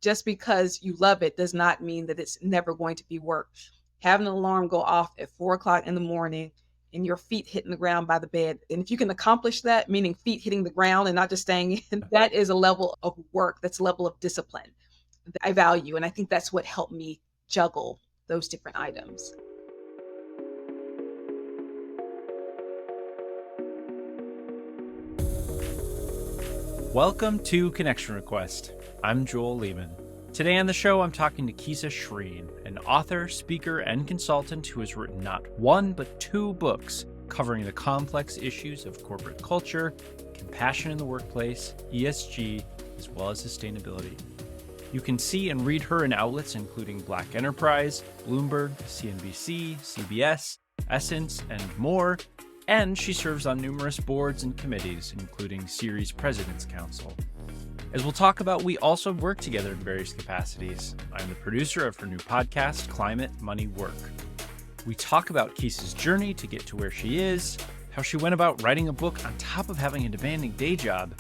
just because you love it does not mean that it's never going to be work. Having an alarm go off at 4 o'clock in the morning and your feet hitting the ground by the bed. And if you can accomplish that, meaning feet hitting the ground and not just staying in, that is a level of work. That's a level of discipline that I value. And I think that's what helped me juggle those different items. Welcome to Connection Request. I'm Joel Lehman. Today on the show, I'm talking to Keesa Schreane, an author, speaker, and consultant who has written not one, but two books covering the complex issues of corporate culture, compassion in the workplace, ESG, as well as sustainability. You can see and read her in outlets including Black Enterprise, Bloomberg, CNBC, CBS, Essence, and more. And she serves on numerous boards and committees, including Ceres President's Council. As we'll talk about, we also work together in various capacities. I'm the producer of her new podcast, Climate, Money, Work. We talk about Keesa's journey to get to where she is, how she went about writing a book on top of having a demanding day job,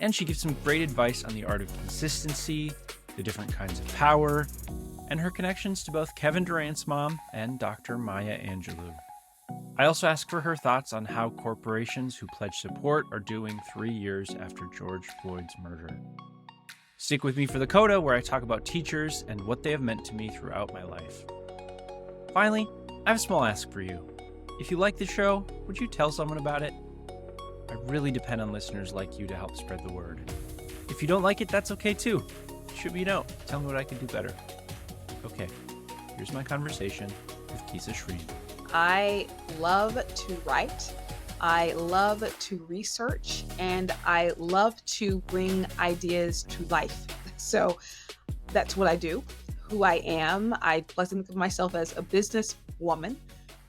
and she gives some great advice on the art of consistency, the different kinds of power, and her connections to both Kevin Durant's mom and Dr. Maya Angelou. I also ask for her thoughts on how corporations who pledge support are doing 3 years after George Floyd's murder. Stick with me for Dakota, where I talk about teachers and what they have meant to me throughout my life. Finally, I have a small ask for you. If you like the show, would you tell someone about it? I really depend on listeners like you to help spread the word. If you don't like it, that's okay too. Shoot me a note. Tell me what I can do better. Okay, here's my conversation with Keesa Schreane. I love to write, I love to research, and I love to bring ideas to life. So that's what I do. Who I am, I like to think of myself as a businesswoman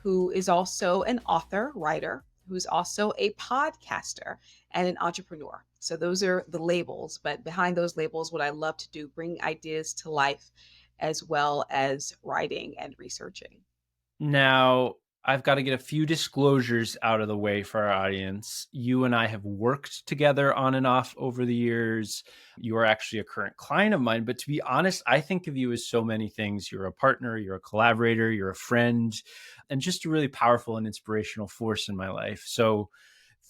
who is also an author, writer, who's also a podcaster and an entrepreneur. So those are the labels, but behind those labels, what I love to do, bring ideas to life as well as writing and researching. Now, I've got to get a few disclosures out of the way for our audience. You and I have worked together on and off over the years. You are actually a current client of mine, but to be honest, I think of you as so many things. You're a partner, you're a collaborator, you're a friend, and just a really powerful and inspirational force in my life. So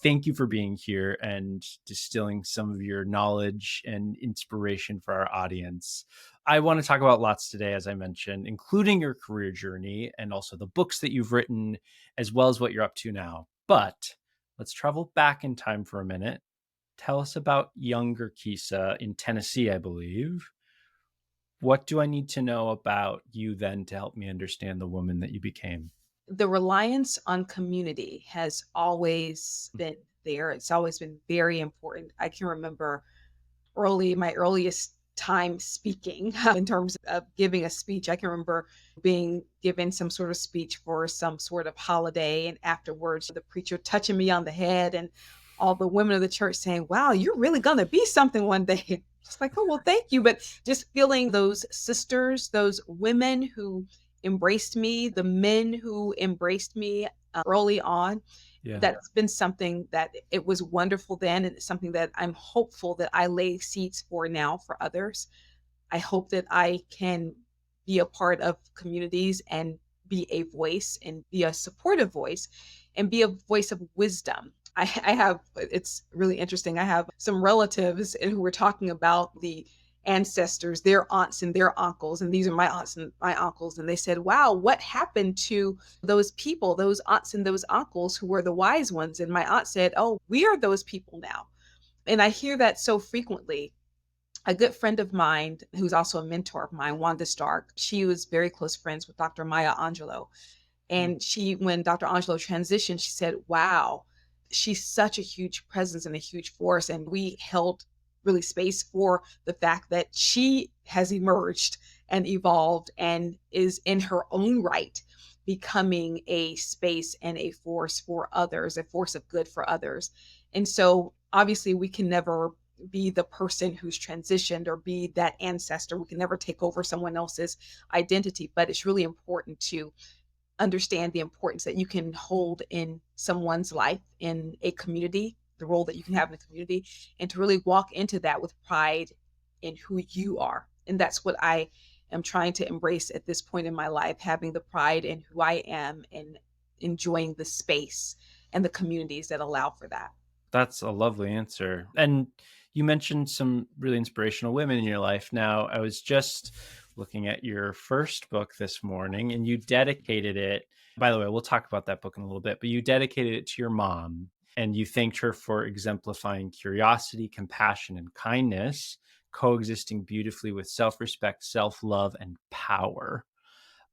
thank you for being here and distilling some of your knowledge and inspiration for our audience. I want to talk about lots today, as I mentioned, including your career journey and also the books that you've written, as well as what you're up to now. But let's travel back in time for a minute. Tell us about younger Keesa in Tennessee, I believe. What do I need to know about you then to help me understand the woman that you became? The reliance on community has always been there. It's always been very important. I can remember my earliest time speaking in terms of giving a speech. I can remember being given some sort of speech for some sort of holiday, and afterwards the preacher touching me on the head and all the women of the church saying, "Wow, you're really going to be something one day." Just like, "Oh, well, thank you." But just feeling those sisters, those women who embraced me, the men who embraced me early on, Yeah. that's been something that it was wonderful then, and it's something that I'm hopeful that I lay seeds for now for others. I hope that I can be a part of communities and be a voice and be a supportive voice and be a voice of wisdom. I have, it's really interesting. I have some relatives who were talking about the ancestors, their aunts and their uncles, and these are my aunts and my uncles. And they said, "Wow, what happened to those people, those aunts and those uncles who were the wise ones?" And my aunt said, "Oh, we are those people now." And I hear that so frequently. A good friend of mine, who's also a mentor of mine, Wanda Stark, she was very close friends with Dr. Maya Angelou. And when Dr. Angelou transitioned, she said, "Wow, she's such a huge presence and a huge force." And we held really space for the fact that she has emerged and evolved and is in her own right becoming a space and a force for others, a force of good for others. And so obviously we can never be the person who's transitioned or be that ancestor. We can never take over someone else's identity, but it's really important to understand the importance that you can hold in someone's life, in a community, the role that you can have in the community, and to really walk into that with pride in who you are And that's what I am trying to embrace at this point in my life, having the pride in who I am and enjoying the space and the communities that allow for that. That's a lovely answer. And you mentioned some really inspirational women in your life. Now, I was just looking at your first book this morning, and you dedicated it. By the way, we'll talk about that book in a little bit, but you dedicated it to your mom, and you thanked her for exemplifying curiosity, compassion, and kindness, coexisting beautifully with self respect, self love, and power.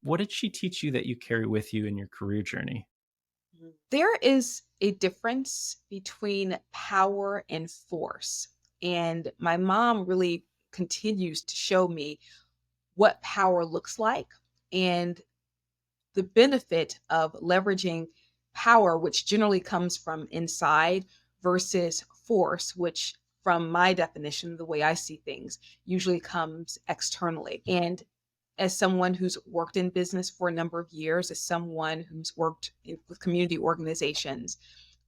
What did she teach you that you carry with you in your career journey? There is a difference between power and force. And my mom really continues to show me what power looks like and the benefit of leveraging power, which generally comes from inside, versus force, which, from my definition, the way I see things, usually comes externally. And as someone who's worked in business for a number of years, as someone who's worked with community organizations,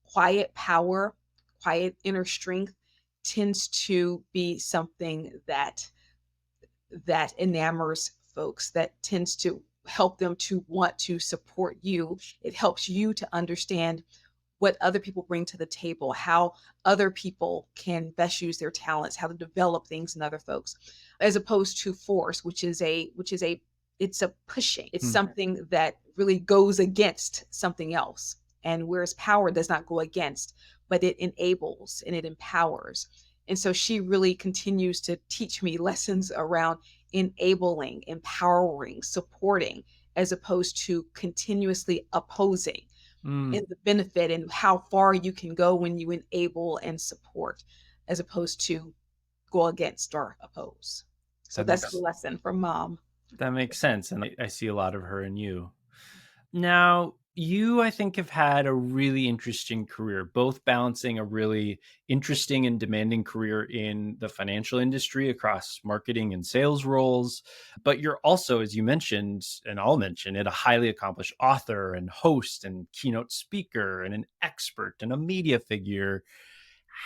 quiet power, quiet inner strength tends to be something that enamors folks, that tends to help them to want to support you. It helps you to understand what other people bring to the table, how other people can best use their talents, how to develop things in other folks, as opposed to force, which is a it's a pushing. It's Hmm. something that really goes against something else. And whereas power does not go against, but it enables and it empowers. And so she really continues to teach me lessons around enabling, empowering, supporting, as opposed to continuously opposing, Mm, and the benefit and how far you can go when you enable and support, as opposed to go against or oppose. So that that's the makes lesson from mom. that makes sense, and I see a lot of her in you. Now, you, I think, have had a really interesting career, both balancing a really interesting and demanding career in the financial industry across marketing and sales roles. But you're also, as you mentioned, and I'll mention it, a highly accomplished author and host and keynote speaker and an expert and a media figure.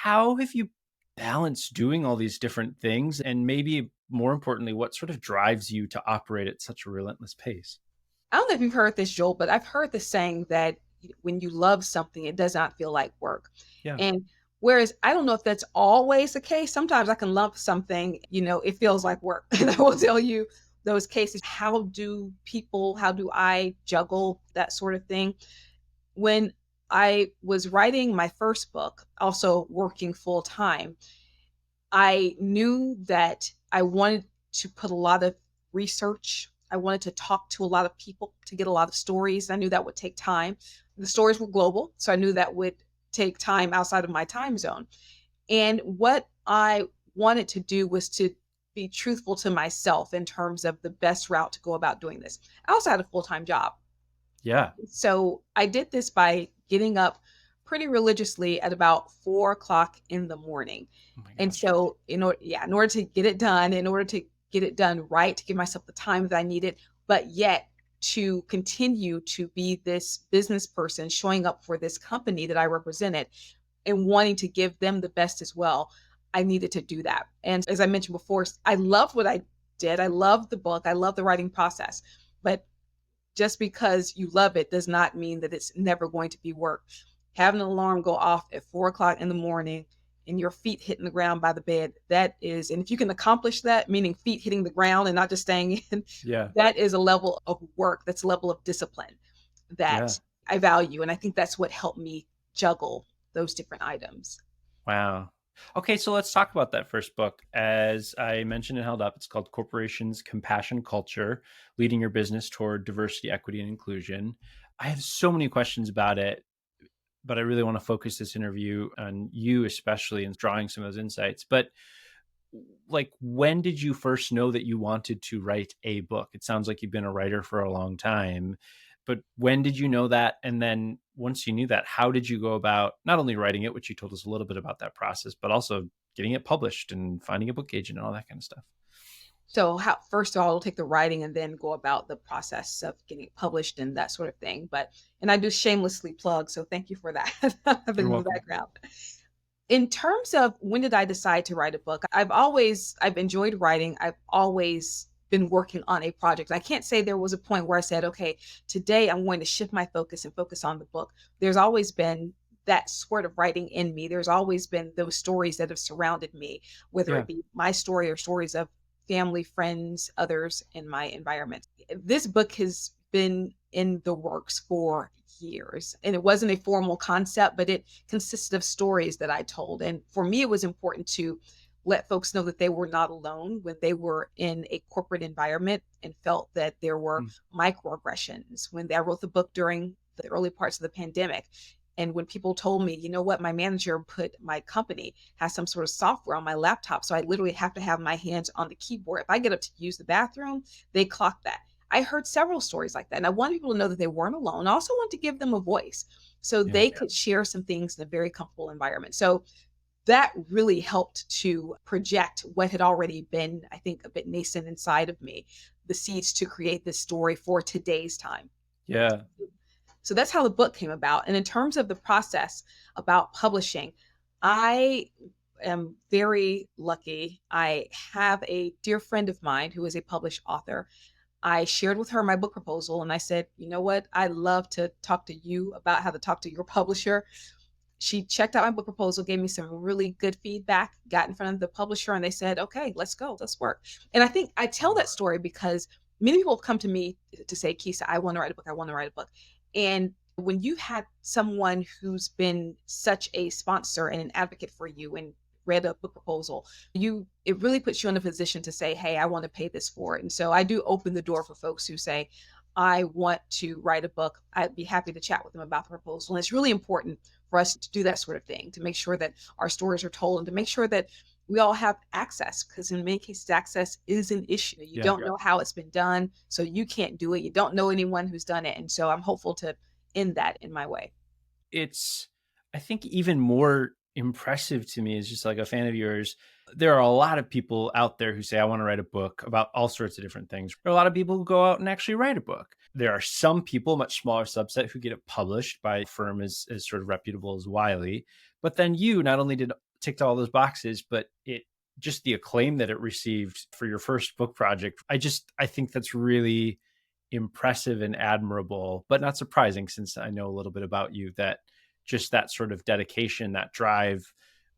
How have you balanced doing all these different things? And maybe more importantly, what sort of drives you to operate at such a relentless pace? I don't know if you've heard this, Joel, but I've heard the saying that when you love something, it does not feel like work. Yeah. And whereas I don't know if that's always the case, sometimes I can love something, it feels like work. And I will tell you those cases. How do I juggle that sort of thing? When I was writing my first book, also working full time, I knew that I wanted to put a lot of research. I wanted to talk to a lot of people to get a lot of stories. I knew that would take time. The stories were global, so I knew that would take time outside of my time zone. And what I wanted to do was to be truthful to myself in terms of the best route to go about doing this. I also had a full time job. Yeah. So I did this by getting up pretty religiously at about 4 o'clock in the morning. Oh my And gosh. so in order to get it done, in order to get it done right, to give myself the time that I needed, but yet to continue to be this business person showing up for this company that I represented and wanting to give them the best as well, I needed to do that. And as I mentioned before, I loved what I did. I loved the book. I love the writing process. But just because you love it does not mean that it's never going to be work. Having an alarm go off at 4 o'clock in the morning and your feet hitting the ground by the bed, that is, and if you can accomplish that, meaning feet hitting the ground and not just staying in, Yeah. that is a level of work. That's a level of discipline Yeah. that I value. And I think that's what helped me juggle those different items. Wow. Okay, so let's talk about that first book. As I mentioned and held up, it's called Corporations, Compassion Culture, Leading Your Business Toward Diversity, Equity, and Inclusion. I have so many questions about it, but I really want to focus this interview on you, especially, and drawing some of those insights. But like, when did you first know that you wanted to write a book? It sounds like you've been a writer for a long time, but when did you know that? And then once you knew that, how did you go about not only writing it, which you told us a little bit about that process, but also getting it published and finding a book agent and all that kind of stuff? So how first of all, I'll take the writing and then go about the process of getting it published and that sort of thing. But and I do shamelessly plug, so thank you for that. A bit You're of a welcome. background. In terms of when did I decide to write a book, I've enjoyed writing. I've always been working on a project. I can't say there was a point where I said, okay, today I'm going to shift my focus and focus on the book. There's always been that sort of writing in me. There's always been those stories that have surrounded me, whether Yeah. it be my story or stories of family, friends, others in my environment. This book has been in the works for years, and it wasn't a formal concept, but it consisted of stories that I told. And for me, it was important to let folks know that they were not alone when they were in a corporate environment and felt that there were Mm. microaggressions. When I wrote the book during the early parts of the pandemic, and when people told me, you know what, my manager put my company has some sort of software on my laptop, so I literally have to have my hands on the keyboard. If I get up to use the bathroom, they clock that. I heard several stories like that. And I wanted people to know that they weren't alone. I also wanted to give them a voice so Yeah. they could share some things in a very comfortable environment. So that really helped to project what had already been, I think, a bit nascent inside of me, the seeds to create this story for today's time. Yeah. So that's how the book came about. And in terms of the process about publishing, I am very lucky. I have a dear friend of mine who is a published author. I shared with her my book proposal and I said, you know what? I'd love to talk to you about how to talk to your publisher. She checked out my book proposal, gave me some really good feedback, got in front of the publisher, and they said, okay, let's go, let's work. And I think I tell that story because many people have come to me to say, Keesa, I want to write a book. I want to write a book. And when you had someone who's been such a sponsor and an advocate for you and read a book proposal, it really puts you in a position to say, hey, I want to pay this for it. And so I do open the door for folks who say, I want to write a book. I'd be happy to chat with them about the proposal. And it's really important for us to do that sort of thing, to make sure that our stories are told and to make sure that we all have access, because in many cases, access is an issue. You Yeah. don't know how it's been done, so you can't do it. You don't know anyone who's done it. And so I'm hopeful to end that in my way. It's, I think, even more impressive to me as just like a fan of yours. There are a lot of people out there who say, I want to write a book about all sorts of different things. There are a lot of people who go out and actually write a book. There are some people, much smaller subset, who get it published by a firm as sort of reputable as Wiley. But then you not only did ticked all those boxes, but it just the acclaim that it received for your first book project. I think that's really impressive and admirable, but not surprising since I know a little bit about you, that just that sort of dedication, that drive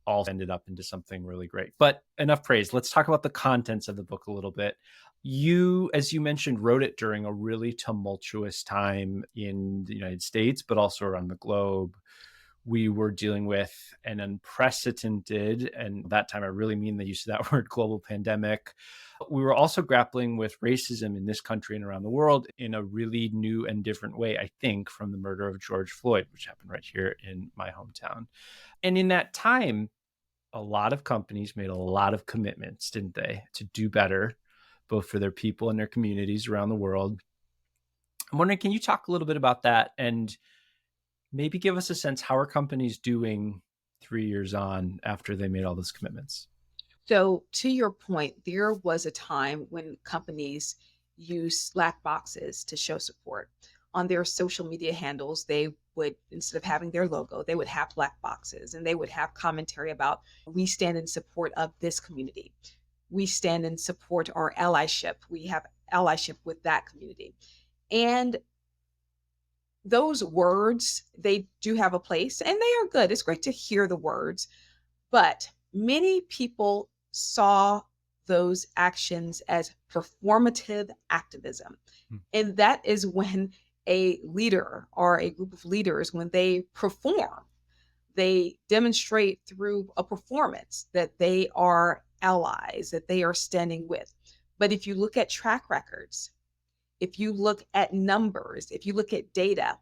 all ended up into something really great. But enough praise. Let's talk about the contents of the book a little bit. You, as you mentioned, wrote it during a really tumultuous time in the United States, but also around the globe. We were dealing with an unprecedented, and that time I really mean the use of that word, global pandemic. We were also grappling with racism in this country and around the world in a really new and different way, I think, from the murder of George Floyd, which happened right here in my hometown. And in that time, a lot of companies made a lot of commitments, didn't they, to do better, both for their people and their communities around the world. I'm wondering, can you talk a little bit about that and maybe give us a sense, how are companies doing 3 years on after they made all those commitments? So, to your point, there was a time when companies used black boxes to show support. On their social media handles, they would, instead of having their logo, they would have black boxes and they would have commentary about, we stand in support of this community. We stand in support our allyship. We have allyship with that community. And those words, they do have a place and they are good. It's great to hear the words, but many people saw those actions as performative activism. Hmm. And that is when a leader or a group of leaders, when they perform, they demonstrate through a performance that they are allies, that they are standing with. But if you look at track records, if you look at numbers, if you look at data,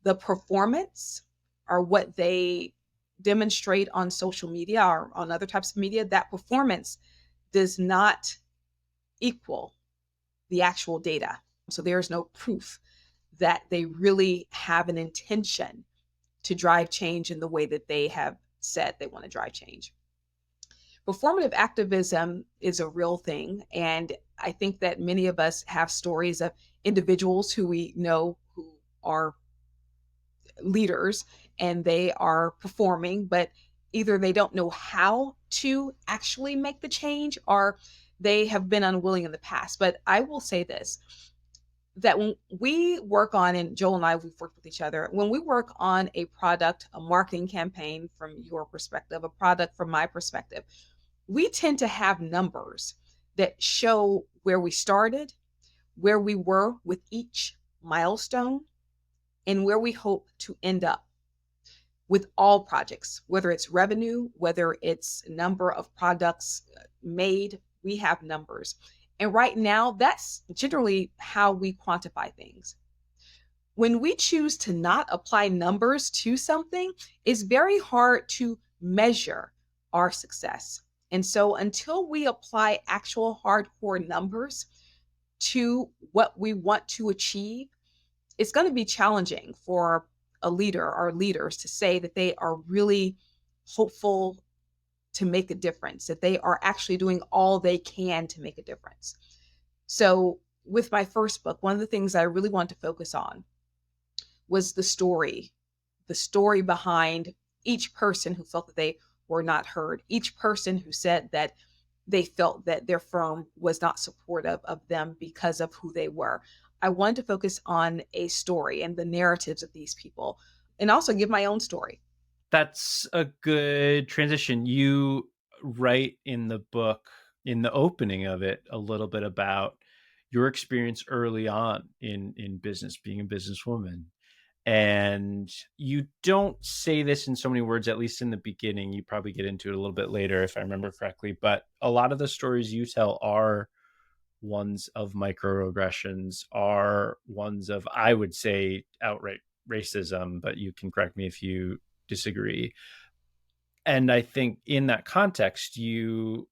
the performance or what they demonstrate on social media or on other types of media, that performance does not equal the actual data. So there's no proof that they really have an intention to drive change in the way that they have said they want to drive change. Performative activism is a real thing. And I think that many of us have stories of individuals who we know who are leaders and they are performing, but either they don't know how to actually make the change, or they have been unwilling in the past. But I will say this, that when we work on, and Joel and I, we've worked with each other, when we work on a product, a marketing campaign from your perspective, a product from my perspective, we tend to have numbers that show where we started, where we were with each milestone, and where we hope to end up with all projects, whether it's revenue, whether it's number of products made, we have numbers. And right now, that's generally how we quantify things. When we choose to not apply numbers to something, it's very hard to measure our success. And so until we apply actual hardcore numbers to what we want to achieve, it's going to be challenging for a leader or leaders to say that they are really hopeful to make a difference, that they are actually doing all they can to make a difference. So with my first book, one of the things I really wanted to focus on was the story behind each person who felt that they were not heard, each person who said that they felt that their firm was not supportive of them because of who they were. I wanted to focus on a story and the narratives of these people, and also give my own story. That's a good transition. You write in the book, in the opening of it, a little bit about your experience early on in business, being a businesswoman. And you don't say this in so many words, at least in the beginning. You probably get into it a little bit later, if I remember correctly. But a lot of the stories you tell are ones of microaggressions, are ones of, I would say, outright racism, but you can correct me if you disagree. And I think in that context, you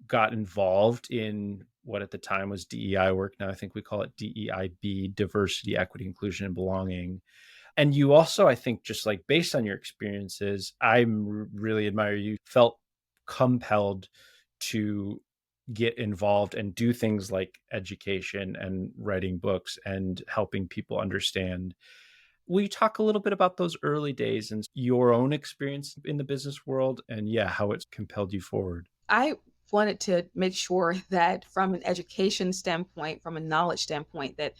got involved in what at the time was DEI work. Now I think we call it DEIB, diversity, equity, inclusion, and belonging. And you also, I think, just like based on your experiences, I really admire you felt compelled to get involved and do things like education and writing books and helping people understand. Will you talk a little bit about those early days and your own experience in the business world and, yeah, how it's compelled you forward? I wanted to make sure that from an education standpoint, from a knowledge standpoint, that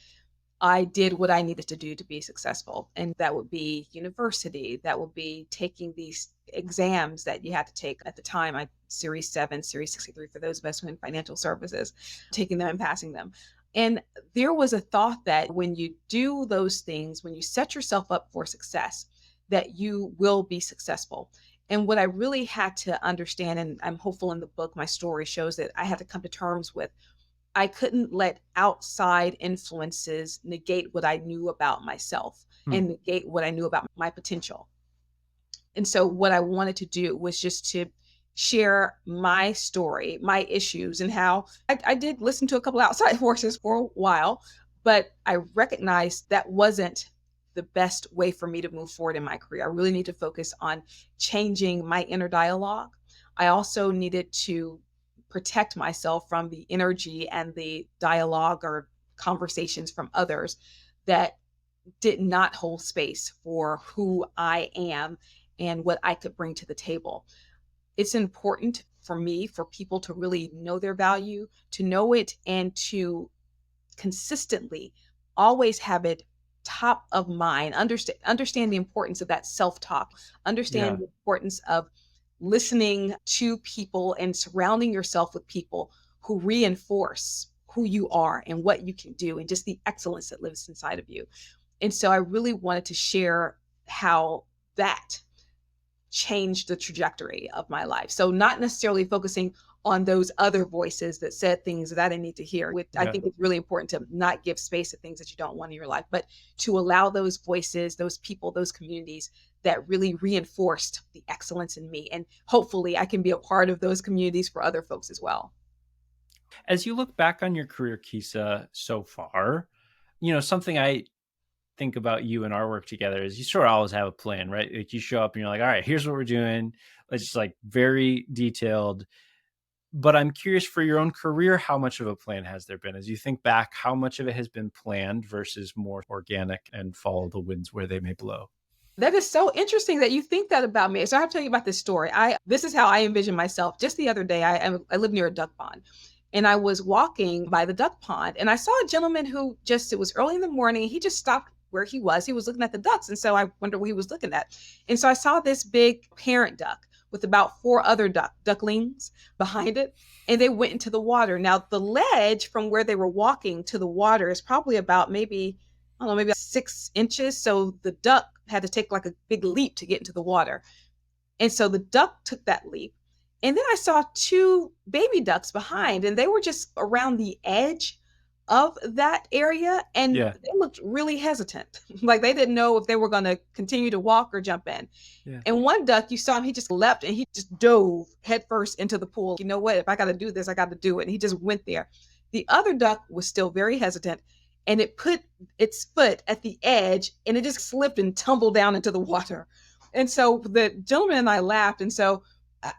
I did what I needed to do to be successful. And that would be university, that would be taking these exams that you had to take at the time. I Series 7, Series 63 for those of us who are in financial services, taking them and passing them. And there was a thought that when you do those things, when you set yourself up for success, that you will be successful. And what I really had to understand, and I'm hopeful in the book, my story shows that I had to come to terms with, I couldn't let outside influences negate what I knew about myself Hmm. and negate what I knew about my potential. And so what I wanted to do was just to share my story, my issues, and how I did listen to a couple outside voices for a while, but I recognized that wasn't the best way for me to move forward in my career. I really need to focus on changing my inner dialogue. I also needed to protect myself from the energy and the dialogue or conversations from others that did not hold space for who I am and what I could bring to the table. It's important for me for people to really know their value, to know it, and to consistently always have it top of mind. Understand the importance of that self-talk. Understand Yeah. the importance of listening to people and surrounding yourself with people who reinforce who you are and what you can do and just the excellence that lives inside of you. And so I really wanted to share how that changed the trajectory of my life. So not necessarily focusing on those other voices that said things that I didn't need to hear. Which I Yeah. think it's really important to not give space to things that you don't want in your life, but to allow those voices, those people, those communities that really reinforced the excellence in me. And hopefully I can be a part of those communities for other folks as well. As you look back on your career, Keesa, so far, something I think about you and our work together is you sort of always have a plan, right? Like you show up and you're like, all right, here's what we're doing. It's just like very detailed. But I'm curious for your own career, how much of a plan has there been? As you think back, how much of it has been planned versus more organic and follow the winds where they may blow? That is so interesting that you think that about me. So I have to tell you about this story. This is how I envision myself. Just the other day, I live near a duck pond, and I was walking by the duck pond, and I saw a gentleman who just it was early in the morning. He just stopped where he was. He was looking at the ducks, and so I wondered what he was looking at. And so I saw this big parent duck with about four other ducklings behind it, and they went into the water. Now the ledge from where they were walking to the water is probably about maybe I don't know, maybe 6 inches. So the duck had to take like a big leap to get into the water. And so the duck took that leap. And then I saw two baby ducks behind, and they were just around the edge of that area. And Yeah. they looked really hesitant. Like they didn't know if they were going to continue to walk or jump in. Yeah. And one duck, you saw him, he just leapt and he just dove headfirst into the pool. You know what? If I got to do this, I got to do it. And he just went there. The other duck was still very hesitant, and it put its foot at the edge and it just slipped and tumbled down into the water. And so the gentleman and I laughed. And so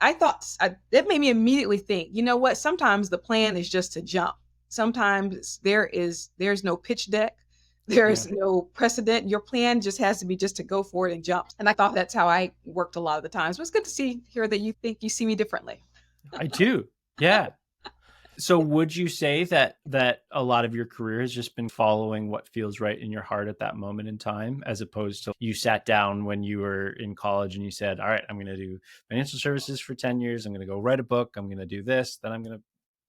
I thought it made me immediately think, you know what? Sometimes the plan is just to jump. Sometimes there's no pitch deck. Yeah. There's no precedent. Your plan just has to be just to go for it and jump. And I thought that's how I worked a lot of the times. But it's good to hear that you think you see me differently. I do. Yeah. So would you say that a lot of your career has just been following what feels right in your heart at that moment in time, as opposed to you sat down when you were in college and you said, all right, I'm going to do financial services for 10 years. I'm going to go write a book. I'm going to do this. Then I'm going to,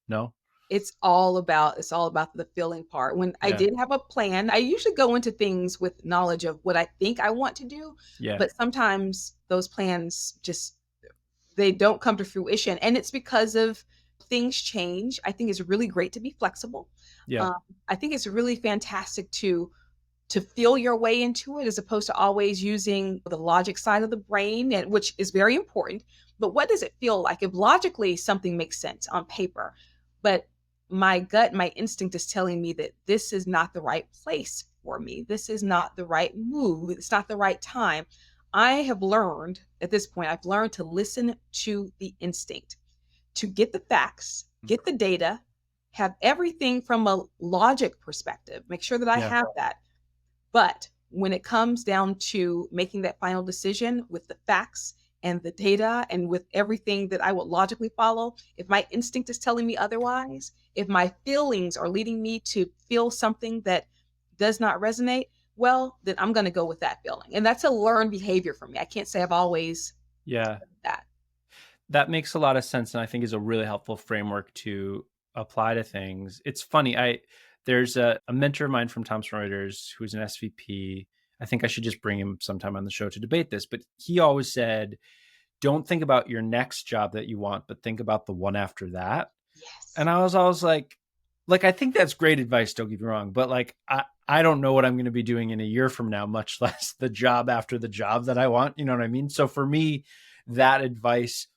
no. It's all about the feeling part. When I Yeah. did have a plan, I usually go into things with knowledge of what I think I want to do, Yeah. but sometimes those plans just they don't come to fruition, and it's because of things change. I think it's really great to be flexible. Yeah. Um, I think it's really fantastic to feel your way into it as opposed to always using the logic side of the brain, and which is very important. But what does it feel like if logically something makes sense on paper, but my gut, my instinct is telling me that this is not the right place for me. This is not the right move. It's not the right time. I have learned at this point, I've learned to listen to the instinct, to get the facts, get the data, have everything from a logic perspective, make sure that I Yeah. have that. But when it comes down to making that final decision with the facts and the data and with everything that I would logically follow, if my instinct is telling me otherwise, if my feelings are leading me to feel something that does not resonate, well, then I'm going to go with that feeling. And that's a learned behavior for me. I can't say I've always Yeah. done that. That makes a lot of sense, and I think is a really helpful framework to apply to things. It's funny, there's a mentor of mine from Thomson Reuters who's an SVP. I think I should just bring him sometime on the show to debate this, but he always said, don't think about your next job that you want, but think about the one after that. Yes. And I was always like, I think that's great advice, don't get me wrong, but like, I don't know what I'm going to be doing in a year from now, much less the job after the job that I want. You know what I mean? So for me, that advice,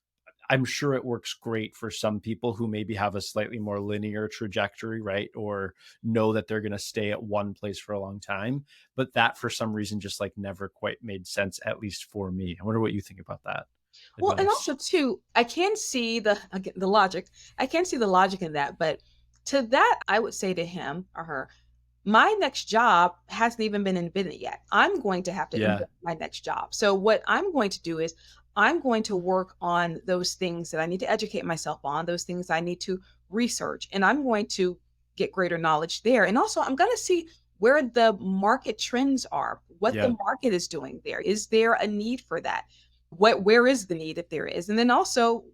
I'm sure it works great for some people who maybe have a slightly more linear trajectory, right? Or know that they're going to stay at one place for a long time. But that for some reason just like never quite made sense, at least for me. I wonder what you think about that Well, and advice. also too, I can see the logic. I can see the logic in that, but to that, I would say to him or her, my next job hasn't even been invented yet. I'm going to have to Yeah. invent my next job. So what I'm going to do is I'm going to work on those things that I need to educate myself on, those things I need to research, and I'm going to get greater knowledge there. And also I'm going to see where the market trends are, what Yeah. the market is doing there. Is there a need for that? Where is the need if there is? And then also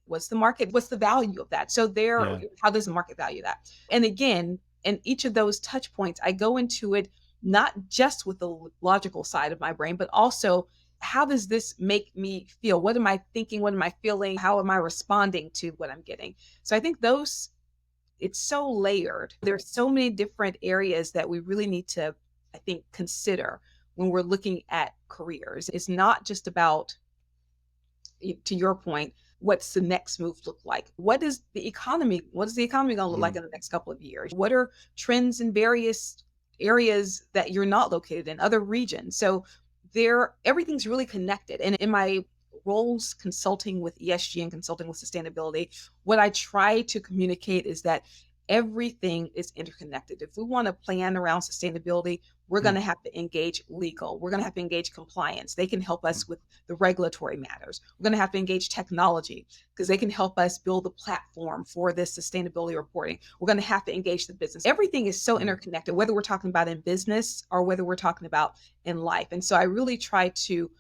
what's the market? What's the value of that? So Yeah. how does the market value that? And again, in each of those touch points, I go into it not just with the logical side of my brain, but also how does this make me feel? What am I thinking? What am I feeling? How am I responding to what I'm getting? So I think it's so layered. There's so many different areas that we really need to, I think, consider when we're looking at careers. It's not just about, to your point, what's the next move look like? What is the economy? What is the economy going to look like in the next couple of years? What are trends in various areas that you're not located in, other regions? So everything's really connected. And in my roles consulting with ESG and consulting with sustainability, what I try to communicate is that Everything is interconnected. If we want to plan around sustainability, we're going Hmm. to have to engage legal. We're going to have to engage compliance. They can help us with the regulatory matters. We're going to have to engage technology because they can help us build the platform for this sustainability reporting. We're going to have to engage the business. Everything is so interconnected, whether we're talking about in business or whether we're talking about in life. And so I really try to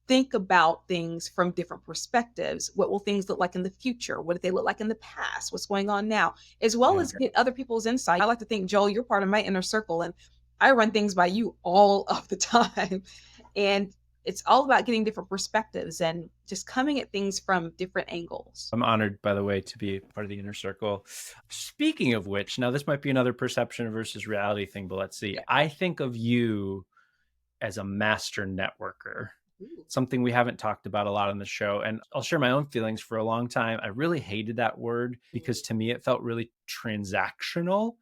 think about things from different perspectives. What will things look like in the future? What did they look like in the past? What's going on now? As well Yeah. as get other people's insight. I like to think, Joel, you're part of my inner circle, and I run things by you all of the time. And it's all about getting different perspectives and just coming at things from different angles. I'm honored, by the way, to be part of the inner circle. Speaking of which, now this might be another perception versus reality thing, but let's see. Yeah. I think of you as a master networker, Ooh. something we haven't talked about a lot on the show. And I'll share my own feelings. For a long time, I really hated that word because to me, it felt really transactional.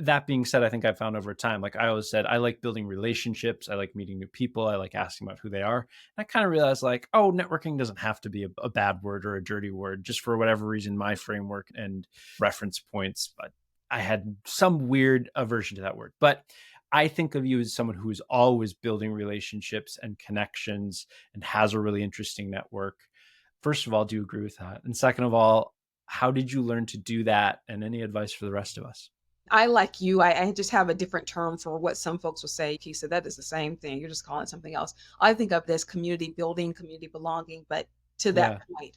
That being said, I think I found over time, like I always said, I like building relationships. I like meeting new people. I like asking about who they are. And I kind of realized, like, oh, networking doesn't have to be a bad word or a dirty word. Just for whatever reason, my framework and reference points, but I had some weird aversion to that word. But I think of you as someone who is always building relationships and connections and has a really interesting network. First of all, do you agree with that? And second of all, how did you learn to do that? And any advice for the rest of us? I like you. I just have a different term for what some folks will say. Keisa, that is the same thing. You're just calling it something else. I think of this community building, community belonging, but to that Yeah. point,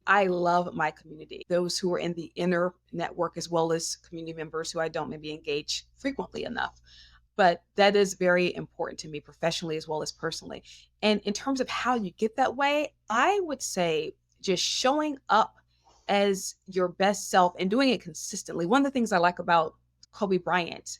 I love my community, those who are in the inner network, as well as community members who I don't maybe engage frequently enough. But that is very important to me professionally as well as personally. And in terms of how you get that way, I would say just showing up as your best self and doing it consistently. One of the things I like about Kobe Bryant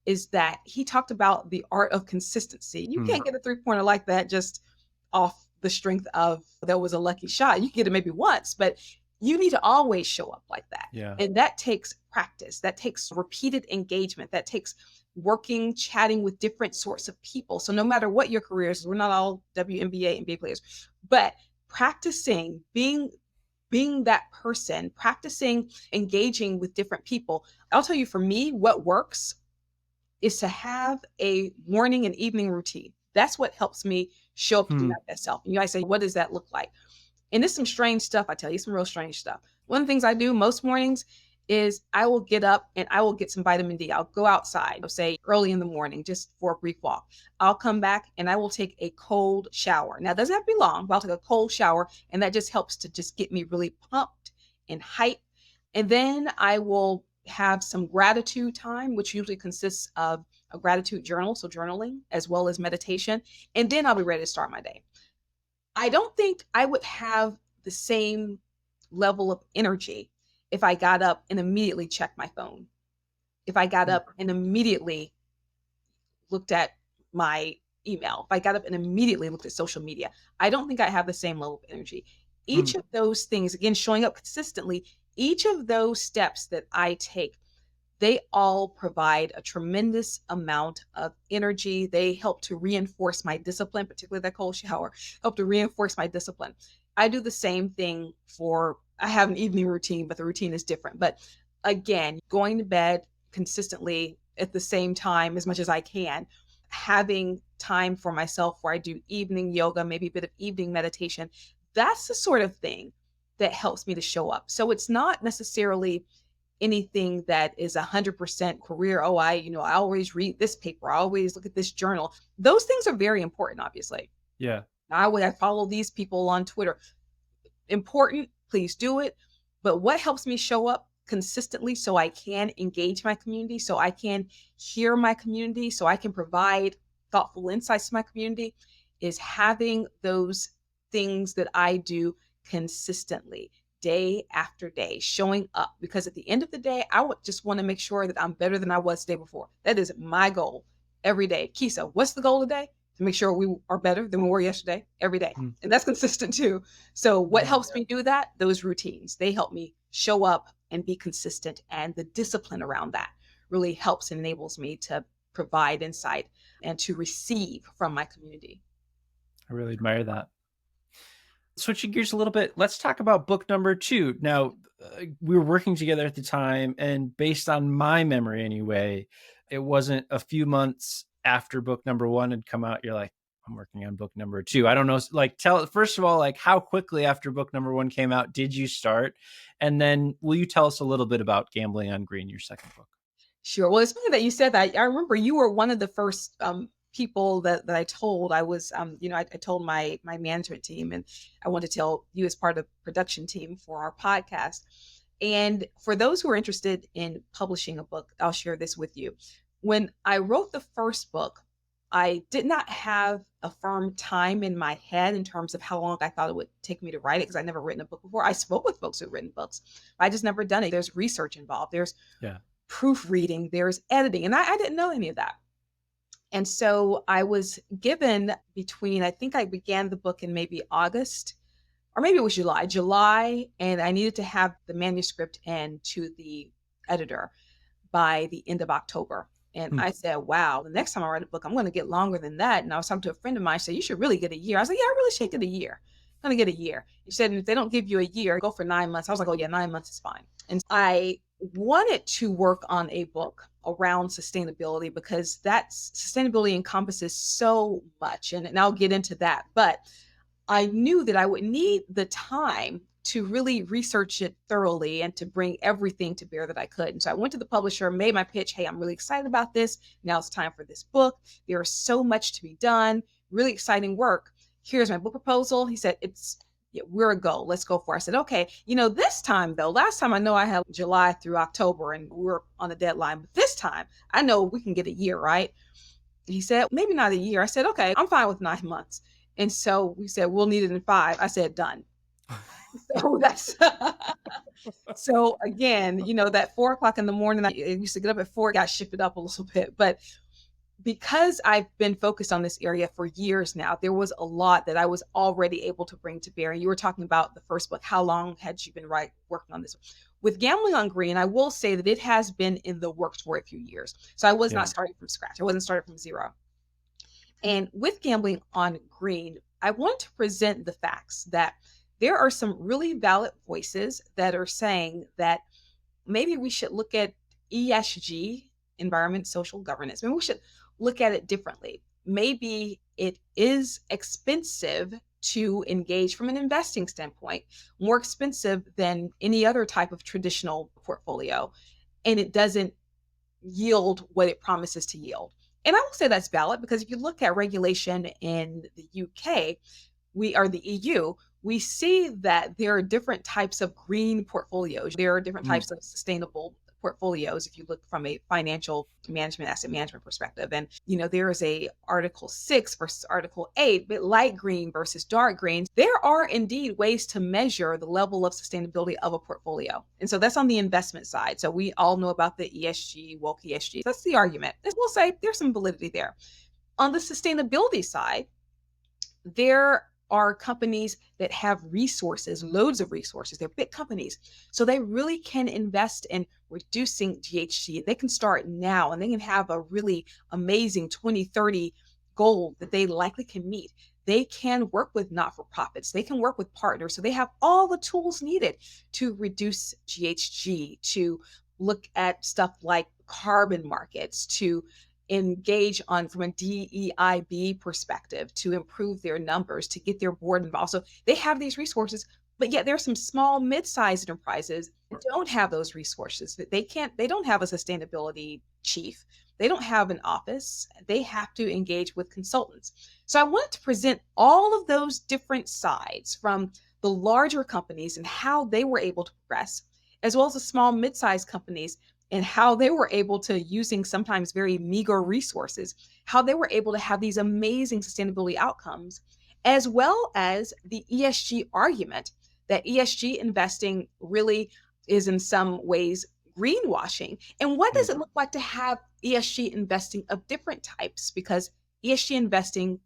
is that he talked about the art of consistency. You Hmm. can't get a three-pointer like that just off the strength of that was a lucky shot. You can get it maybe once, but you need to always show up like that. Yeah. And that takes practice. That takes repeated engagement. That takes working, chatting with different sorts of people. So no matter what your career is, we're not all WNBA and NBA players, but practicing being that person, practicing engaging with different people. I'll tell you, for me, what works is to have a morning and evening routine. That's what helps me show up to be Hmm. my best self. And you guys say, what does that look like? And it's some strange stuff. I tell you, some real strange stuff. One of the things I do most mornings is I will get up and I will get some vitamin D. I'll go outside, I'll say early in the morning, just for a brief walk. I'll come back and I will take a cold shower. Now, it doesn't have to be long, but I'll take a cold shower. And that just helps to just get me really pumped and hyped. And then I will have some gratitude time, which usually consists of a gratitude journal, so journaling, as well as meditation. And then I'll be ready to start my day. I don't think I would have the same level of energy if I got up and immediately checked my phone. If I got Hmm. up and immediately looked at my email, if I got up and immediately looked at social media, I don't think I have the same level of energy. Hmm. Each of those things, again, showing up consistently, each of those steps that I take, they all provide a tremendous amount of energy. They help to reinforce my discipline, particularly that cold shower, help to reinforce my discipline. I do the same thing I have an evening routine, but the routine is different. But again, going to bed consistently at the same time as much as I can, having time for myself where I do evening yoga, maybe a bit of evening meditation, that's the sort of thing that helps me to show up. So it's not necessarily anything that is 100% career. Oh, I always read this paper. I always look at this journal. Those things are very important, obviously. Yeah. I follow these people on Twitter. Important, please do it. But what helps me show up consistently so I can engage my community, so I can hear my community, so I can provide thoughtful insights to my community is having those things that I do consistently, day after day, showing up. Because at the end of the day, I would just want to make sure that I'm better than I was the day before. That is my goal every day. Kisa, what's the goal today? To make sure we are better than we were yesterday, every day. Hmm. And that's consistent too. So what Yeah. helps me do that? Those routines. They help me show up and be consistent. And the discipline around that really helps and enables me to provide insight and to receive from my community. I really admire that. Switching gears a little bit, let's talk about book number 2. Now, we were working together at the time, and based on my memory anyway, it wasn't a few months after book number 1 had come out, you're like, I'm working on book number 2. I don't know, like, first of all, like, how quickly after book number 1 came out did you start? And then will you tell us a little bit about Gambling on Green, your second book? Sure. Well, it's funny that you said that. I remember you were one of the first people that I told. I was, I told my management team, and I wanted to tell you as part of the production team for our podcast. And for those who are interested in publishing a book, I'll share this with you. When I wrote the first book, I did not have a firm time in my head in terms of how long I thought it would take me to write it, because I'd never written a book before. I spoke with folks who'd written books. I just never done it. There's research involved. There's Yeah. proofreading, there's editing, and I didn't know any of that. And so I was given between, I think I began the book in maybe August, or maybe it was July, and I needed to have the manuscript in to the editor by the end of October. And Hmm. I said, wow, the next time I write a book, I'm going to get longer than that. And I was talking to a friend of mine, said, you should really get a year. I was like, yeah, I really should get a year. I'm going to get a year. He said, and if they don't give you a year, go for 9 months. I was like, oh yeah, 9 months is fine. And I wanted to work on a book around sustainability, because sustainability encompasses so much. And I'll get into that. But I knew that I would need the time to really research it thoroughly and to bring everything to bear that I could. And so I went to the publisher, made my pitch. Hey, I'm really excited about this. Now it's time for this book. There is so much to be done. Really exciting work. Here's my book proposal. He said, we're a go. Let's go for it. I said, okay, this time though, last time I know I had July through October and we were on the deadline, but this time I know we can get a year, right? He said, maybe not a year. I said, okay, I'm fine with 9 months. And so we said, we'll need it in 5. I said, done. So that's so again, that 4 o'clock in the morning, I used to get up at 4, got shifted up a little bit. But because I've been focused on this area for years now, there was a lot that I was already able to bring to bear. And you were talking about the first book. How long had you been working on this? With Gambling on Green, I will say that it has been in the works for a few years. So I was Yeah. not starting from scratch. I wasn't starting from zero. And with Gambling on Green, I want to present the facts that there are some really valid voices that are saying that maybe we should look at ESG, environment, social governance. Maybe we should look at it differently. Maybe it is expensive to engage from an investing standpoint, more expensive than any other type of traditional portfolio, and it doesn't yield what it promises to yield. And I will say that's valid, because if you look at regulation in the UK, we are the EU, we see that there are different types of green portfolios. There are different Mm. types of sustainable portfolios if you look from a financial management, asset management perspective. And, there is a Article 6 versus Article 8, but light green versus dark green. There are indeed ways to measure the level of sustainability of a portfolio. And so that's on the investment side. So we all know about the ESG, woke ESG. That's the argument. As we'll say, there's some validity there. On the sustainability side, there are companies that have resources, loads of resources. They're big companies. So they really can invest in reducing GHG. They can start now and they can have a really amazing 2030 goal that they likely can meet. They can work with not-for-profits. They can work with partners. So they have all the tools needed to reduce GHG, to look at stuff like carbon markets, to engage on from a DEIB perspective, to improve their numbers, to get their board involved. So they have these resources, but yet there's some small, mid-sized enterprises that don't have those resources. They don't have a sustainability chief. They don't have an office. They have to engage with consultants. So I wanted to present all of those different sides, from the larger companies and how they were able to progress, as well as the small, mid-sized companies and how they were able to, using sometimes very meager resources, how they were able to have these amazing sustainability outcomes, as well as the ESG argument that ESG investing really is in some ways greenwashing. And what does it look like to have ESG investing of different types? Because ESG investing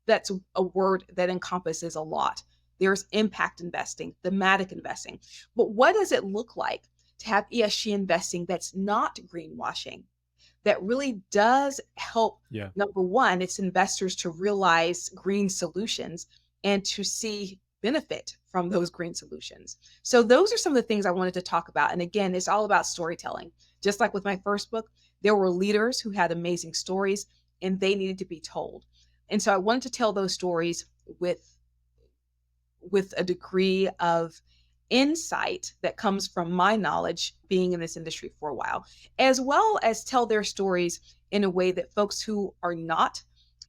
that's a word that encompasses a lot. There's impact investing, thematic investing. But what does it look like to have ESG investing that's not greenwashing, that really does help, Yeah. number one, its investors to realize green solutions, and to see benefit from those green solutions. So those are some of the things I wanted to talk about. And again, it's all about storytelling. Just like with my first book, there were leaders who had amazing stories and they needed to be told. And so I wanted to tell those stories with a degree of insight that comes from my knowledge being in this industry for a while, as well as tell their stories in a way that folks who are not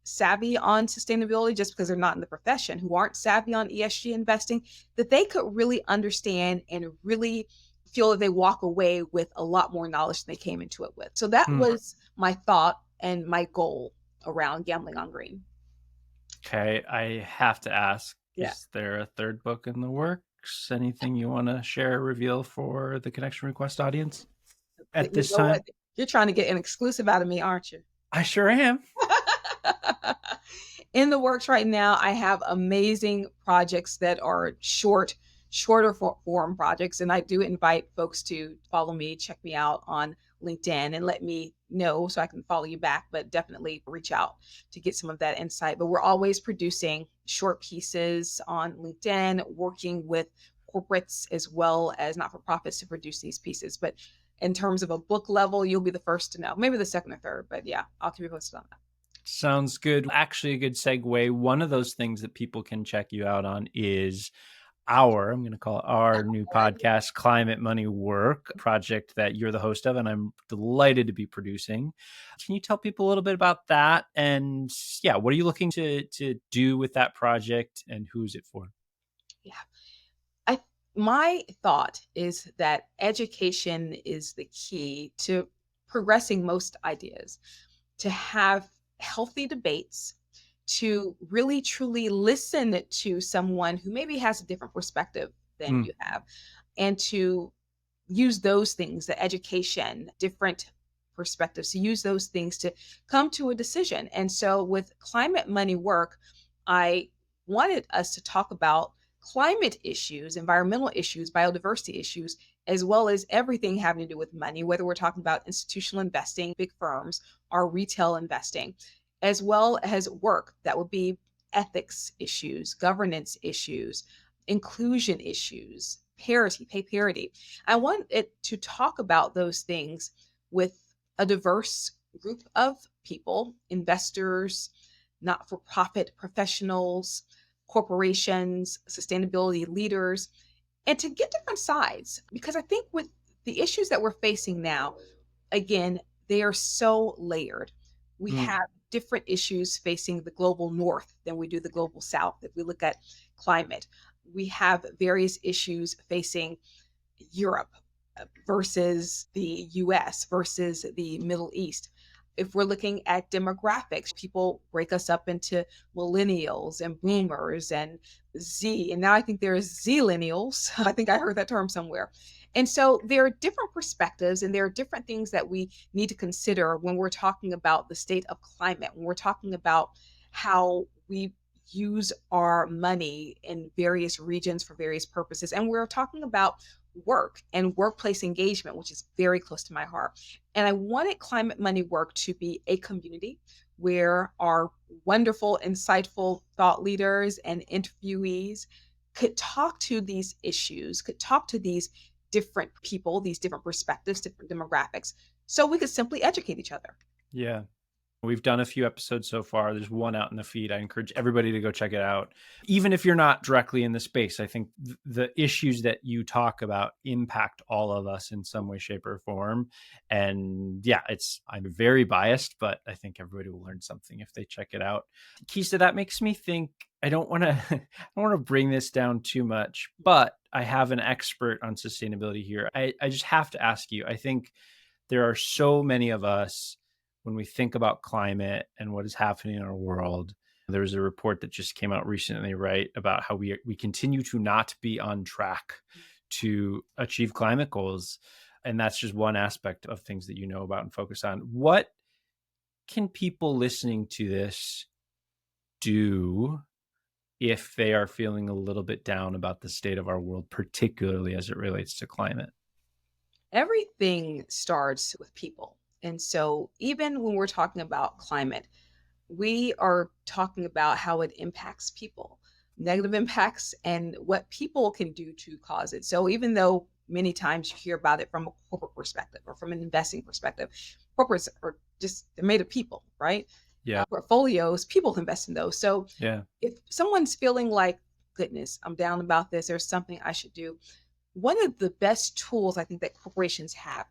savvy on sustainability, just because they're not in the profession, who aren't savvy on ESG investing, that they could really understand and really feel that they walk away with a lot more knowledge than they came into it with. So that was my thought and my goal around Gambling on Green. Okay, I have to ask, Yeah. is there a third book in the works? Anything you want to share, reveal for the Connection Request audience at You this know time? what? You're trying to get an exclusive out of me, aren't you? I sure am. In the works right now, I have amazing projects that are shorter form projects. And I do invite folks to follow me, check me out on LinkedIn and let me know so I can follow you back, but definitely reach out to get some of that insight. But we're always producing short pieces on LinkedIn, working with corporates as well as not-for-profits to produce these pieces. But in terms of a book level, you'll be the first to know, maybe the second or third, but yeah, I'll keep you posted on that. Sounds good. Actually, a good segue. One of those things that people can check you out on is I'm going to call it our new podcast, Climate Money Work, project that you're the host of, and I'm delighted to be producing. Can you tell people a little bit about that? And yeah, what are you looking to do with that project and who's it for? Yeah. My thought is that education is the key to progressing most ideas, to have healthy debates, to really truly listen to someone who maybe has a different perspective than you have, and to use those things, the education, different perspectives, to use those things to come to a decision. And so with Climate Money Work, I wanted us to talk about climate issues, environmental issues, biodiversity issues, as well as everything having to do with money, whether we're talking about institutional investing, big firms, or retail investing, as well as work that would be ethics issues, governance issues, inclusion issues, parity, pay parity. I want it to talk about those things with a diverse group of people, investors, not for profit professionals, corporations, sustainability leaders, and to get different sides. Because I think with the issues that we're facing now, again, they are so layered. We have different issues facing the global north than we do the global south. If we look at climate, we have various issues facing Europe versus the US versus the Middle East. If we're looking at demographics, people break us up into millennials and boomers and Z. And now I think there's Zillennials. I think I heard that term somewhere. And so there are different perspectives and there are different things that we need to consider when we're talking about the state of climate, when we're talking about how we use our money in various regions for various purposes. And we're talking about work and workplace engagement, which is very close to my heart. And I wanted Climate Money Work to be a community where our wonderful, insightful thought leaders and interviewees could talk to these issues, could talk to these different people, these different perspectives, different demographics, so we could simply educate each other. Yeah. We've done a few episodes so far. There's one out in the feed. I encourage everybody to go check it out. Even if you're not directly in the space, I think the issues that you talk about impact all of us in some way, shape, or form. And yeah, I'm very biased, but I think everybody will learn something if they check it out. Keesa, that makes me think I don't want to bring this down too much, but I have an expert on sustainability here. I just have to ask you, I think there are so many of us when we think about climate and what is happening in our world. There was a report that just came out recently, right, about how we continue to not be on track to achieve climate goals. And that's just one aspect of things that you know about and focus on. What can people listening to this do if they are feeling a little bit down about the state of our world, particularly as it relates to climate? Everything starts with people. And so, even when we're talking about climate, we are talking about how it impacts people. negative impacts and what people can do to cause it. So even though many times you hear about it from a corporate perspective or from an investing perspective, corporates are just, they're made of people, right? Yeah. Portfolios, people invest in those. So Yeah. if someone's feeling like, goodness, I'm down about this, there's something I should do. One of the best tools I think that corporations have,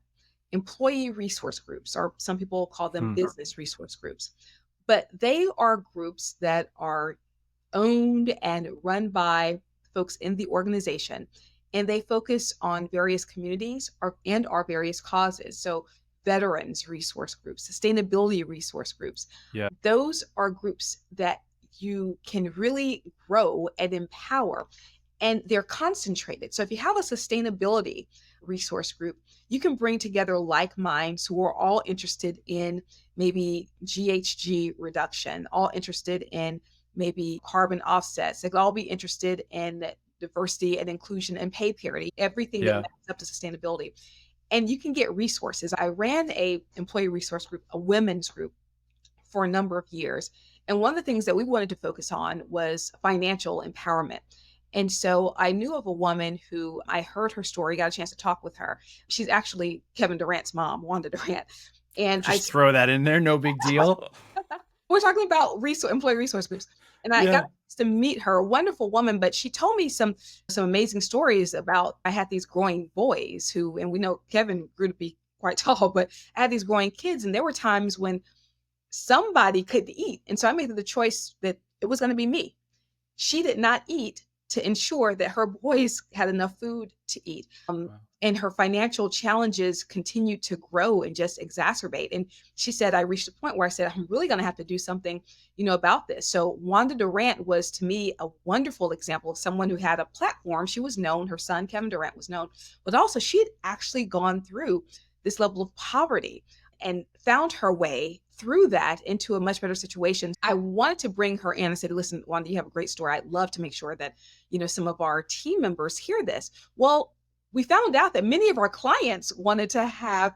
employee resource groups, or some people call them Hmm. business resource groups, but they are groups that are owned and run by folks in the organization, and they focus on various communities and our various causes. So veterans resource groups, sustainability resource groups, Yeah. those are groups that you can really grow and empower, and they're concentrated. So if you have a sustainability resource group, you can bring together like minds who are all interested in maybe GHG reduction, all interested in maybe carbon offsets. They could all be interested in diversity and inclusion and pay parity, everything that Yeah. maps up to sustainability. And you can get resources. I ran a employee resource group, a women's group, for a number of years. And one of the things that we wanted to focus on was financial empowerment. And so I knew of a woman who, I heard her story, got a chance to talk with her. She's actually Kevin Durant's mom, Wanda Durant. And I Just throw that in there. No big deal. we're talking about employee resource groups. And I got Yeah. to meet her, a wonderful woman, but she told me some amazing stories about, I had these growing boys who, and we know Kevin grew to be quite tall, but I had these growing kids. And there were times when somebody couldn't eat. And so I made the choice that it was going to be me. She did not eat to ensure that her boys had enough food to eat. Wow. And her financial challenges continued to grow and just exacerbate. And she said, I reached a point where I said, I'm really going to have to do something, about this. So Wanda Durant was, to me, a wonderful example of someone who had a platform. She was known, her son, Kevin Durant, was known, but also she had actually gone through this level of poverty and found her way through that into a much better situation. I wanted to bring her in and said, listen, Wanda, you have a great story. I'd love to make sure that, some of our team members hear this. Well, we found out that many of our clients wanted to have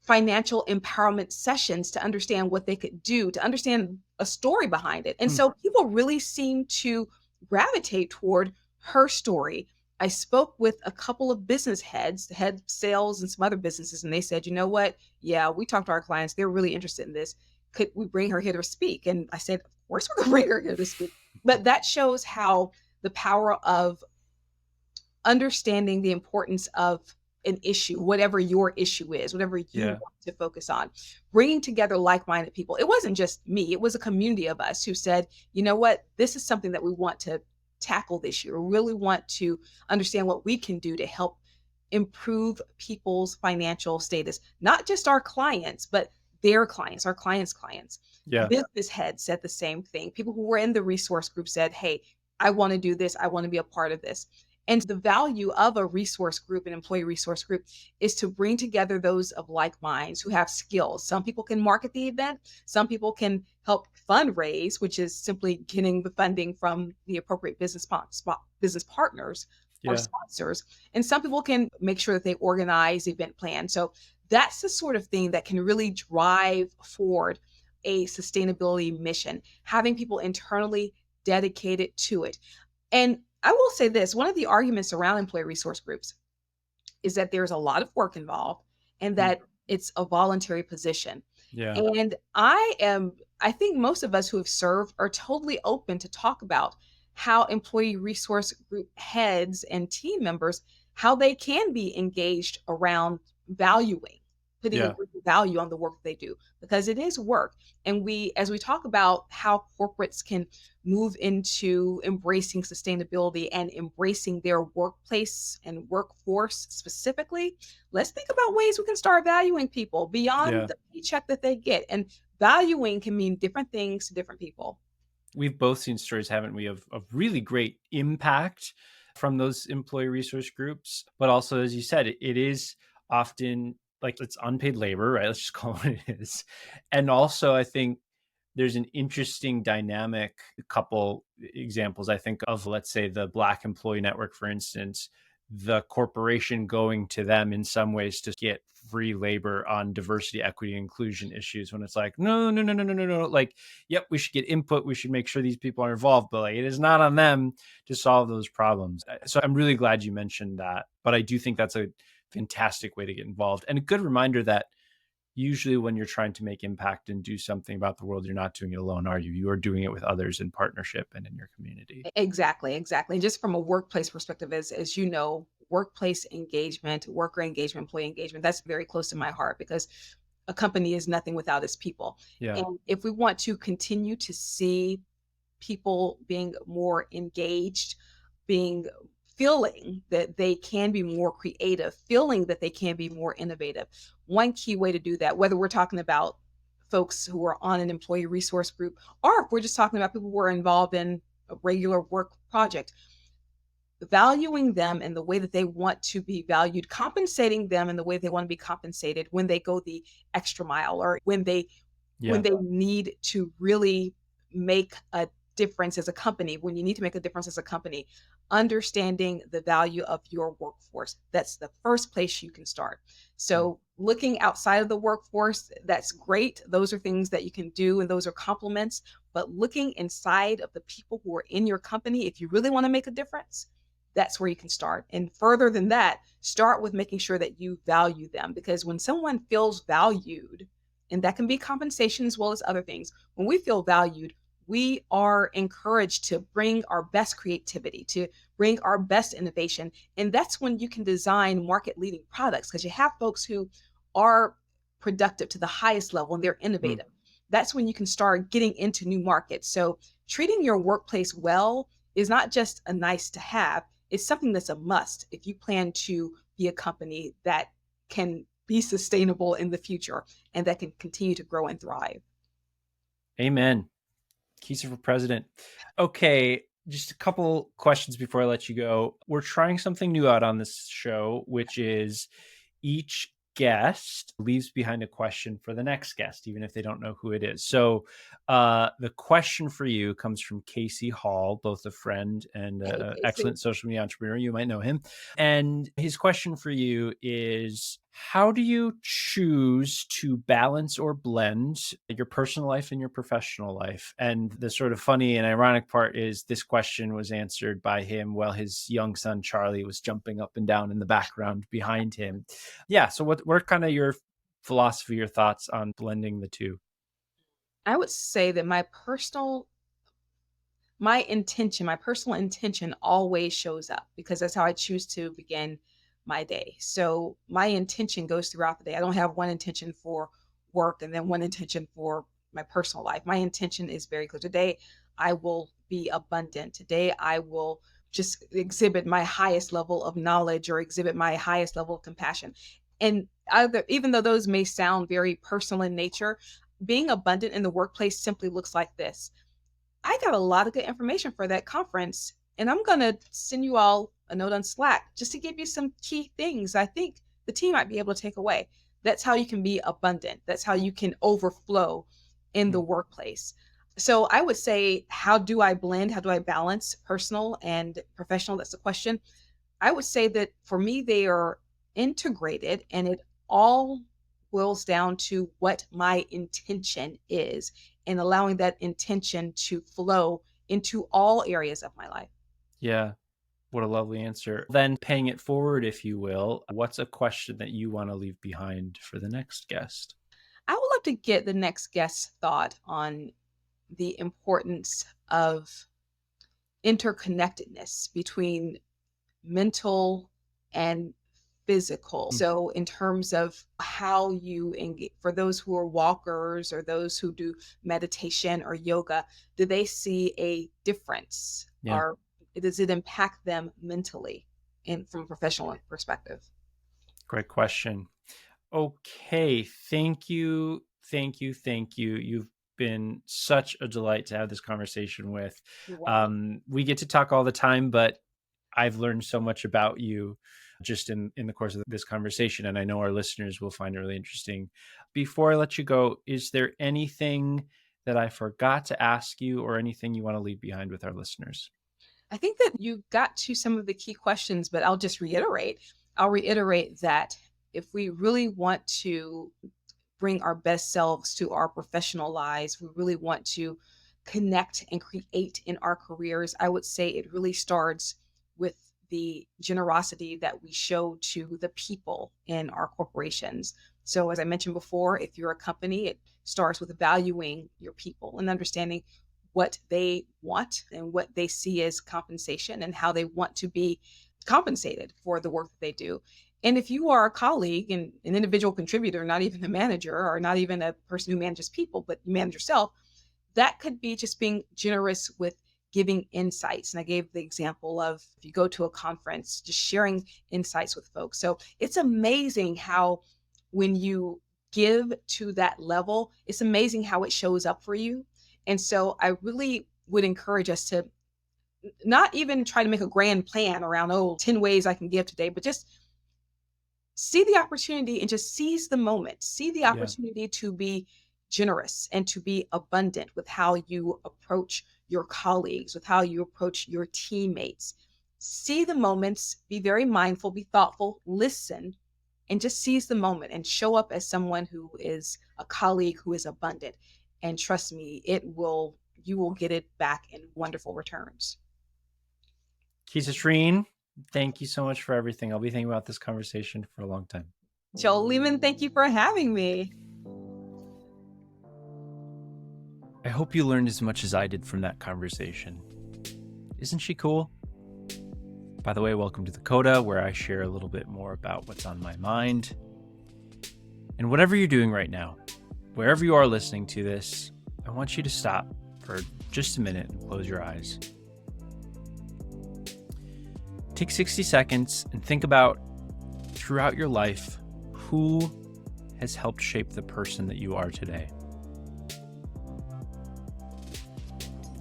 financial empowerment sessions to understand what they could do, to understand a story behind it. And Hmm. so people really seem to gravitate toward her story. I spoke with a couple of business heads, head sales and some other businesses, and they said, you know what? Yeah, we talked to our clients. They're really interested in this. Could we bring her here to speak? And I said, of course we're going to bring her here to speak. But that shows how the power of understanding the importance of an issue, whatever your issue is, whatever you Yeah. want to focus on, bringing together like-minded people. It wasn't just me, it was a community of us who said, you know what, this is something that we want to tackle this year. We really want to understand what we can do to help improve people's financial status, not just our clients, but their clients, our clients' clients. Yeah. Business heads said the same thing. People who were in the resource group said, hey, I want to do this. I want to be a part of this. And the value of a resource group, an employee resource group, is to bring together those of like minds who have skills. Some people can market the event. Some people can help fundraise, which is simply getting the funding from the appropriate business partners or Yeah. sponsors. And some people can make sure that they organize event plan. So that's the sort of thing that can really drive forward a sustainability mission, having people internally dedicated to it. And I will say this, one of the arguments around employee resource groups is that there's a lot of work involved and that it's a voluntary position. Yeah. And I think most of us who have served are totally open to talk about how employee resource group heads and team members, how they can be engaged around valuing, putting Yeah. a value on the work they do, because it is work. And as we talk about how corporates can move into embracing sustainability and embracing their workplace and workforce specifically, let's think about ways we can start valuing people beyond Yeah. the paycheck that they get. And valuing can mean different things to different people. We've both seen stories, haven't we, of really great impact from those employee resource groups. But also, as you said, it is often like it's unpaid labor, right? Let's just call it what it is. And also, I think there's an interesting dynamic, a couple examples I think of, let's say the Black Employee Network, for instance. the corporation going to them in some ways to get free labor on diversity, equity, inclusion issues, when it's like, no, no, no, no, no, no, no. Like, yep, we should get input. We should make sure these people are involved, but like, it is not on them to solve those problems. So I'm really glad you mentioned that. But I do think that's a fantastic way to get involved, and a good reminder that usually when you're trying to make impact and do something about the world, you're not doing it alone, are you? You are doing it with others in partnership and in your community. Exactly, exactly. And just from a workplace perspective, as you know, workplace engagement, worker engagement, employee engagement, that's very close to my heart because a company is nothing without its people. Yeah. And if we want to continue to see people being more engaged, being feeling that they can be more creative, feeling that they can be more innovative. One key way to do that, whether we're talking about folks who are on an employee resource group, or if we're just talking about people who are involved in a regular work project, valuing them in the way that they want to be valued, compensating them in the way they want to be compensated when they go the extra mile, or when Yeah. they need to really make a difference as a company, when you need to make a difference as a company, understanding the value of your workforce. That's the first place you can start. Mm. So, looking outside of the workforce, that's great. Those are things that you can do, and those are compliments. But looking inside of the people who are in your company, if you really want to make a difference, that's where you can start. And further than that, start with making sure that you value them. Because when someone feels valued, and that can be compensation as well as other things. When we feel valued, we are encouraged to bring our best creativity, to bring our best innovation. And that's when you can design market leading products because you have folks who are productive to the highest level and they're Mm. innovative. That's when you can start getting into new markets. So, treating your workplace well is not just a nice to have, it's something that's a must if you plan to be a company that can be sustainable in the future and that can continue to grow and thrive. Amen. Keesa for president. Okay, just a couple questions before I let you go. We're trying something new out on this show, which is each guest leaves behind a question for the next guest, even if they don't know who it is. So, the question for you comes from Casey Hall, both a friend and Hey, an Casey. excellent social media entrepreneur. You might know him. And his question for you is, how do you choose to balance or blend your personal life and your professional life? And the sort of funny and ironic part is this question was answered by him while his young son Charlie was jumping up and down in the background behind him. Yeah. So what are kind of your philosophy, your thoughts on blending the two? I would say that my personal intention always shows up because that's how I choose to begin my day. So my intention goes throughout the day. I don't have one intention for work and then one intention for my personal life. My intention is very clear. Today I will be abundant. Today I will just exhibit my highest level of knowledge or exhibit my highest level of compassion. And even though those may sound very personal in nature, being abundant in the workplace simply looks like this: I got a lot of good information for that conference, and I'm going to send you all a note on Slack just to give you some key things I think the team might be able to take away. That's how you can be abundant. That's how you can overflow in the Hmm. workplace. So I would say, how do I blend? How do I balance personal and professional? That's the question. I would say that for me, they are integrated and it all boils down to what my intention is and allowing that intention to flow into all areas of my life. Yeah. What a lovely answer. Then paying it forward, if you will, what's a question that you want to leave behind for the next guest? I would love to get the next guest's thought on the importance of interconnectedness between mental and physical. Hmm. So, in terms of how you engage, for those who are walkers or those who do meditation or yoga, do they see a difference Yeah. or does it impact them mentally and from a professional perspective? Great question. Okay. Thank you. Thank you. Thank you. You've been such a delight to have this conversation with. You're welcome. We get to talk all the time, but I've learned so much about you just in the course of this conversation. And I know our listeners will find it really interesting. Before I let you go, is there anything that I forgot to ask you or anything you want to leave behind with our listeners? I think that you got to some of the key questions, but I'll just reiterate. I'll reiterate that if we really want to bring our best selves to our professional lives, we really want to connect and create in our careers, I would say it really starts with the generosity that we show to the people in our corporations. So, as I mentioned before, if you're a company, it starts with valuing your people and understanding what they want and what they see as compensation and how they want to be compensated for the work that they do. And if you are a colleague and an individual contributor, not even a manager or not even a person who manages people, but you manage yourself, that could be just being generous with giving insights. And I gave the example of if you go to a conference, just sharing insights with folks. So it's amazing how when you give to that level, it's amazing how it shows up for you. And so I really would encourage us to not even try to make a grand plan around, oh, 10 ways I can give today, but just see the opportunity and just seize the moment. See the Yeah. opportunity to be generous and to be abundant with how you approach your colleagues, with how you approach your teammates. See the moments, be very mindful, be thoughtful, listen, and just seize the moment and show up as someone who is a colleague who is abundant. And trust me, you will get it back in wonderful returns. Keesa Schreane, thank you so much for everything. I'll be thinking about this conversation for a long time. Joel Lehman, thank you for having me. I hope you learned as much as I did from that conversation. Isn't she cool? By the way, welcome to Dakota, where I share a little bit more about what's on my mind. And whatever you're doing right now, wherever you are listening to this, I want you to stop for just a minute and close your eyes. Take 60 seconds and think about, throughout your life, who has helped shape the person that you are today.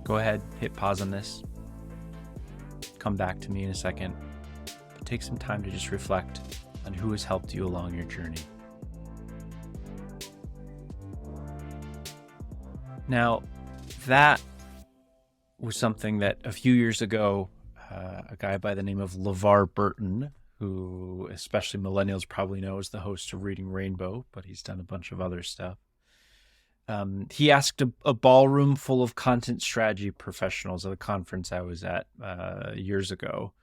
Go ahead, hit pause on this. Come back to me in a second. But take some time to just reflect on who has helped you along your journey. Now, that was something that a few years ago, a guy by the name of LeVar Burton, who especially millennials probably know as the host of Reading Rainbow, but he's done a bunch of other stuff. He asked a ballroom full of content strategy professionals at a conference I was at years ago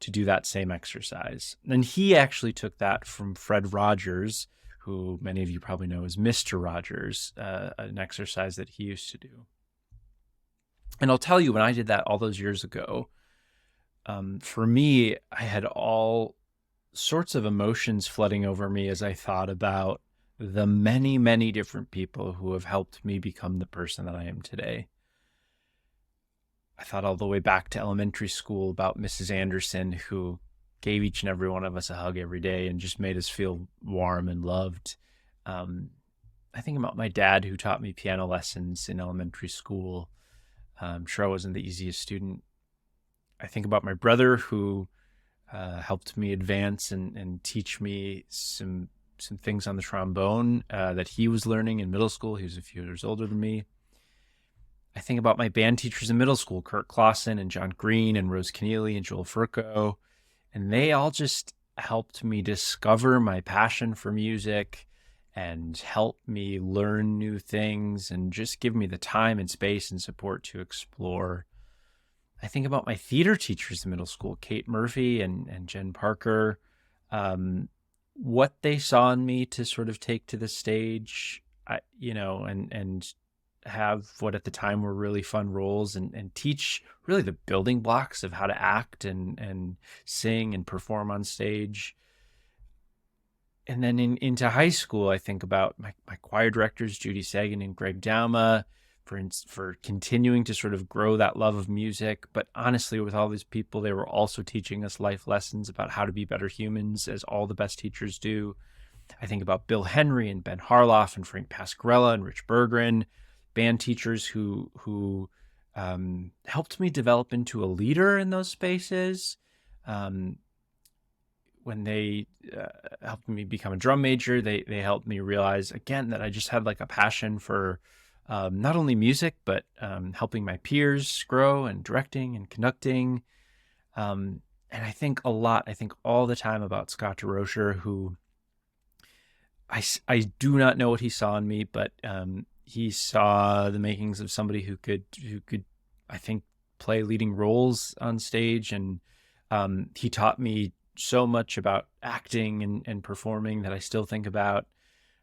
to do that same exercise. And he actually took that from Fred Rogers, who many of you probably know as Mr. Rogers, an exercise that he used to do. And I'll tell you, when I did that all those years ago, for me, I had all sorts of emotions flooding over me as I thought about the many, many different people who have helped me become the person that I am today. I thought all the way back to elementary school about Mrs. Anderson, who gave each and every one of us a hug every day and just made us feel warm and loved. I think about my dad, who taught me piano lessons in elementary school. I'm sure I wasn't the easiest student. I think about my brother, who helped me advance and teach me some things on the trombone that he was learning in middle school. He was a few years older than me. I think about my band teachers in middle school, Kurt Clausen and John Green and Rose Keneally and Joel Furco. And they all just helped me discover my passion for music and help me learn new things and just give me the time and space and support to explore. I think about my theater teachers in middle school, Kate Murphy and Jen Parker, what they saw in me to sort of take to the stage, and have what at the time were really fun roles and teach really the building blocks of how to act and sing and perform on stage. And then into high school, I think about my choir directors, Judy Sagan and Greg Dauma, for continuing to sort of grow that love of music. But honestly, with all these people, they were also teaching us life lessons about how to be better humans, as all the best teachers do. I think about Bill Henry and Ben Harloff and Frank Pasquarella and Rich Berggren, band teachers who helped me develop into a leader in those spaces. When they helped me become a drum major, they helped me realize, again, that I just had like a passion for not only music, but helping my peers grow and directing and conducting. And I think all the time about Scott DeRocher, who I do not know what he saw in me, but he saw the makings of somebody who could, I think, play leading roles on stage. And he taught me so much about acting and performing that I still think about.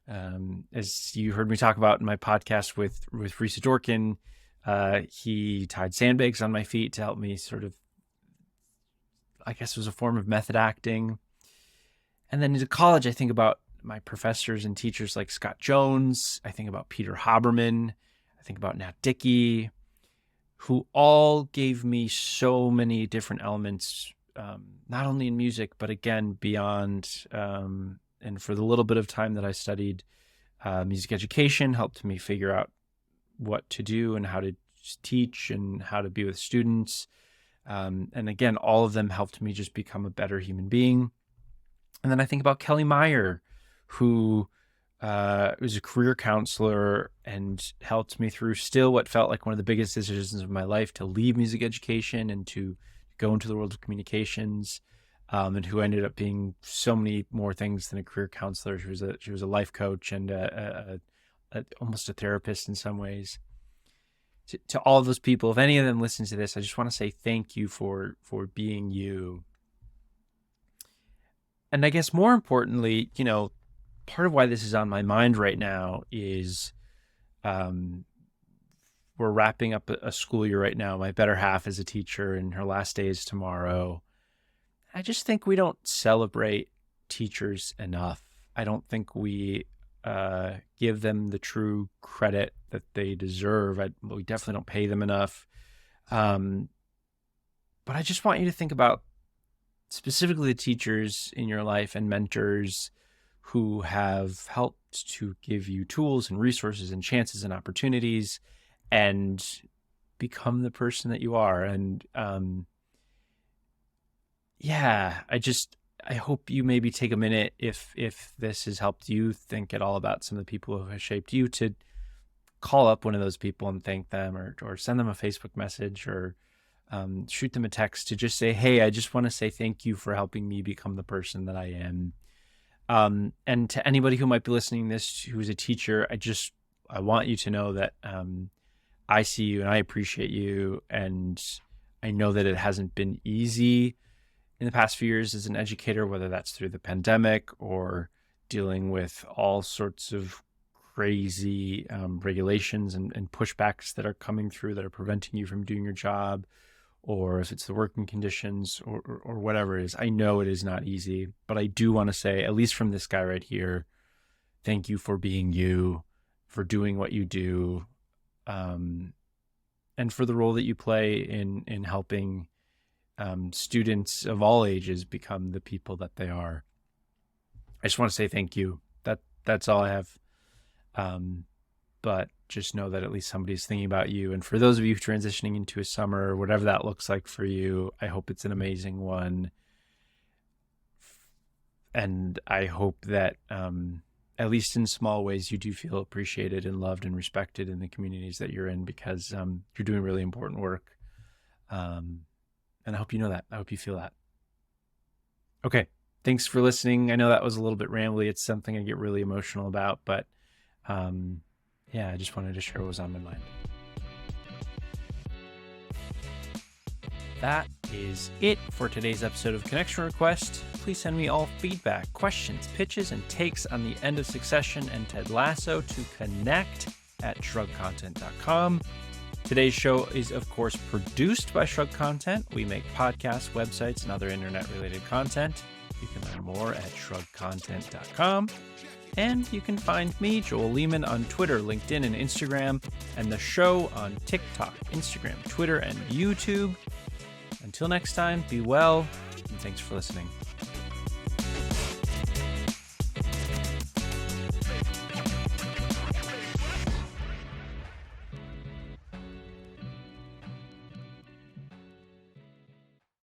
As you heard me talk about in my podcast with Risa Dorkin, he tied sandbags on my feet to help me sort of, I guess it was a form of method acting. And then into college, I think about my professors and teachers like Scott Jones. I think about Peter Haberman. I think about Nat Dickey, who all gave me so many different elements, not only in music, but again, beyond. And for the little bit of time that I studied music education, helped me figure out what to do and how to teach and how to be with students. And again, all of them helped me just become a better human being. And then I think about Kelly Meyer, who was a career counselor and helped me through still what felt like one of the biggest decisions of my life, to leave music education and to go into the world of communications, and who ended up being so many more things than a career counselor. She was a life coach and almost a therapist in some ways. To all of those people, if any of them listen to this, I just want to say thank you for being you. And I guess more importantly, part of why this is on my mind right now is we're wrapping up a school year right now. My better half is a teacher and her last day is tomorrow. I just think we don't celebrate teachers enough. I don't think we give them the true credit that they deserve. We definitely don't pay them enough. But I just want you to think about specifically the teachers in your life and mentors who have helped to give you tools and resources and chances and opportunities and become the person that you are. And I hope you maybe take a minute, if this has helped you think at all about some of the people who have shaped you, to call up one of those people and thank them, or send them a Facebook message, or shoot them a text to just say, hey, I just want to say thank you for helping me become the person that I am. And to anybody who might be listening to this, who's a teacher, I want you to know that I see you and I appreciate you. And I know that it hasn't been easy in the past few years as an educator, whether that's through the pandemic or dealing with all sorts of crazy regulations and pushbacks that are coming through that are preventing you from doing your job, or if it's the working conditions or whatever it is. I know it is not easy, but I do want to say, at least from this guy right here, thank you for being you, for doing what you do, and for the role that you play in helping students of all ages become the people that they are. I just want to say thank you. That's all I have. But just know that at least somebody's thinking about you. And for those of you transitioning into a summer, whatever that looks like for you, I hope it's an amazing one. And I hope that, at least in small ways, you do feel appreciated and loved and respected in the communities that you're in, because you're doing really important work. And I hope you know that. I hope you feel that. Okay. Thanks for listening. I know that was a little bit rambly. It's something I get really emotional about, but I just wanted to share what was on my mind. That is it for today's episode of Connection Request. Please send me all feedback, questions, pitches, and takes on the end of Succession and Ted Lasso to connect@shrugcontent.com. Today's show is, of course, produced by Shrug Content. We make podcasts, websites, and other internet-related content. You can learn more at shrugcontent.com. And you can find me, Joel Lehman, on Twitter, LinkedIn, and Instagram, and the show on TikTok, Instagram, Twitter, and YouTube. Until next time, be well, and thanks for listening.